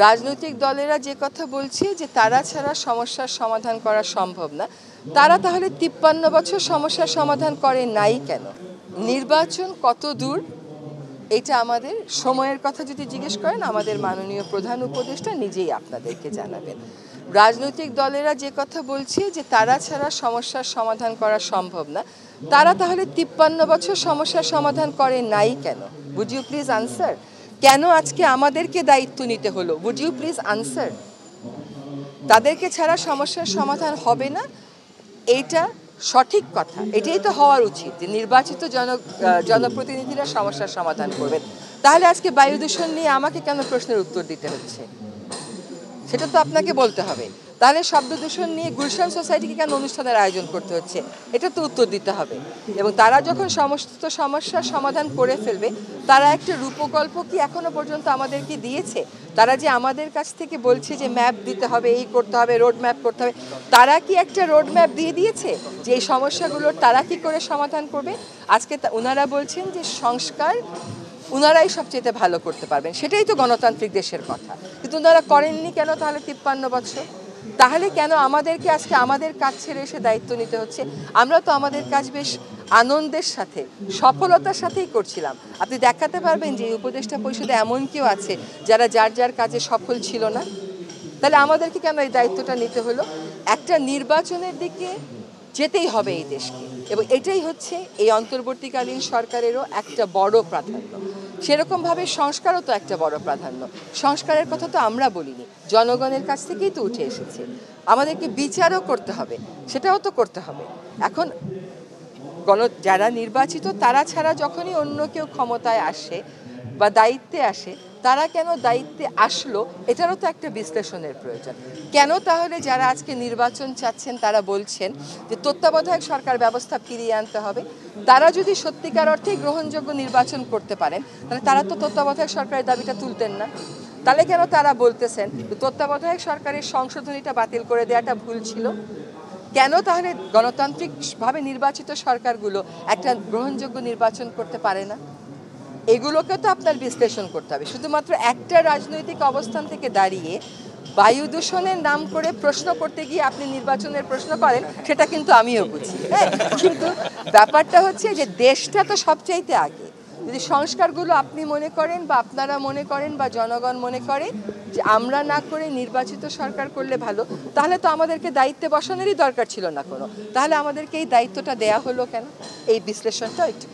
রাজনৈতিক দলেরা যে কথা বলছে যে তারা ছাড়া সমস্যার সমাধান করা সম্ভব না, তারা তাহলে ৫৩ বছর সমস্যার সমাধান করে নাই কেন? নির্বাচন কত দূর এটা আমাদের সময়ের কথা যদি জিজ্ঞেস করেন, আমাদের মাননীয় প্রধান উপদেষ্টা নিজেই আপনাদেরকে জানাবেন। রাজনৈতিক দলেরা যে কথা বলছে যে তারা ছাড়া সমস্যার সমাধান করা সম্ভব না, তারা তাহলে ৫৩ বছর সমস্যার সমাধান করে নাই কেন? Would you please answer? কেন আজকে আমাদেরকে দায়িত্ব নিতে হলো? Would you please answer? তাদেরকে ছাড়া সমস্যার সমাধান হবে না, এইটা সঠিক কথা। এটাই তো হওয়ার উচিত যে নির্বাচিত জনপ্রতিনিধিরা সমস্যার সমাধান করবেন। তাহলে আজকে বায়ু দূষণ নিয়ে আমাকে কেন প্রশ্নের উত্তর দিতে হচ্ছে? সেটা তো আপনাকে বলতে হবে। তাহলে শব্দ দূষণ নিয়ে গুলশান সোসাইটিকে কেন অনুষ্ঠানের আয়োজন করতে হচ্ছে? এটা তো উত্তর দিতে হবে। এবং তারা যখন সমস্ত সমস্যার সমাধান করে ফেলবে, তারা একটা রূপকল্প কি এখনো পর্যন্ত আমাদেরকে দিয়েছে? তারা যে আমাদের কাছ থেকে বলছে যে ম্যাপ দিতে হবে, এই করতে হবে, রোড ম্যাপ করতে হবে, তারা কি একটা রোড ম্যাপ দিয়ে দিয়েছে যে এই সমস্যাগুলোর তারা কি করে সমাধান করবে? আজকে ওনারা বলছেন যে সংস্কার ওনারাই সবচেয়ে ভালো করতে পারবেন, সেটাই তো গণতান্ত্রিক দেশের কথা। কিন্তু ওনারা করেননি কেন তাহলে ৫৩ বছর? তাহলে কেন আমাদেরকে আজকে আমাদের কাজ ছেড়ে এসে দায়িত্ব নিতে হচ্ছে? আমরা তো আমাদের কাজ বেশ আনন্দের সাথে, সফলতার সাথেই করছিলাম। আপনি দেখাতে পারবেন যে এই উপদেষ্টা পরিষদে এমন কেউ আছে যারা যার যার কাজে সফল ছিল না? তাহলে আমাদেরকে কেন এই দায়িত্বটা নিতে হলো? একটা নির্বাচনের দিকে যেতেই হবে এই দেশকে, এবং এটাই হচ্ছে এই অন্তর্বর্তীকালীন সরকারেরও একটা বড় প্রাধান্য। সেরকমভাবে সংস্কারও তো একটা বড় প্রাধান্য। সংস্কারের কথা তো আমরা বলিনি, জনগণের কাছ থেকেই তো উঠে এসেছে। আমাদেরকে বিচারও করতে হবে, সেটাও তো করতে হবে। এখন যারা নির্বাচিত তারা ছাড়া যখনই অন্য কেউ ক্ষমতায় আসে বা দায়িত্বে আসে, তারা কেন দায়িত্বে আসলো এটারও তো একটা বিশ্লেষণের প্রয়োজন। কেন তাহলে যারা আজকে নির্বাচন চাচ্ছেন তারা বলছেন যে তত্ত্বাবধায়ক সরকার ব্যবস্থা ফিরিয়ে আনতে হবে? তারা যদি সত্যিকার অর্থে গ্রহণযোগ্য নির্বাচন করতে পারেন, তাহলে তারা তো তত্ত্বাবধায়ক সরকারের দাবিটা তুলতেন না। তাহলে কেন তারা বলতেছেন তত্ত্বাবধায়ক সরকারের সংশোধনীটা বাতিল করে দেওয়াটা ভুল ছিল? কেন তাহলে গণতান্ত্রিকভাবে নির্বাচিত সরকারগুলো একটা গ্রহণযোগ্য নির্বাচন করতে পারে না? এগুলোকে তো আপনার বিশ্লেষণ করতে হবে। শুধুমাত্র একটা রাজনৈতিক অবস্থান থেকে দাঁড়িয়ে বায়ু দূষণের নাম করে প্রশ্ন করতে গিয়ে আপনি নির্বাচনের প্রশ্ন করেন, সেটা কিন্তু আমিও বুঝি। হ্যাঁ, কিন্তু ব্যাপারটা হচ্ছে যে দেশটা তো সবচাইতে আগে। যদি সংস্কারগুলো আপনি মনে করেন বা আপনারা মনে করেন বা জনগণ মনে করে যে আমরা না করে নির্বাচিত সরকার করলে ভালো, তাহলে তো আমাদেরকে দায়িত্বে বসানোরই দরকার ছিল না কোনো। তাহলে আমাদেরকে এই দায়িত্বটা দেয়া হলো কেন? এই বিশ্লেষণটা একটু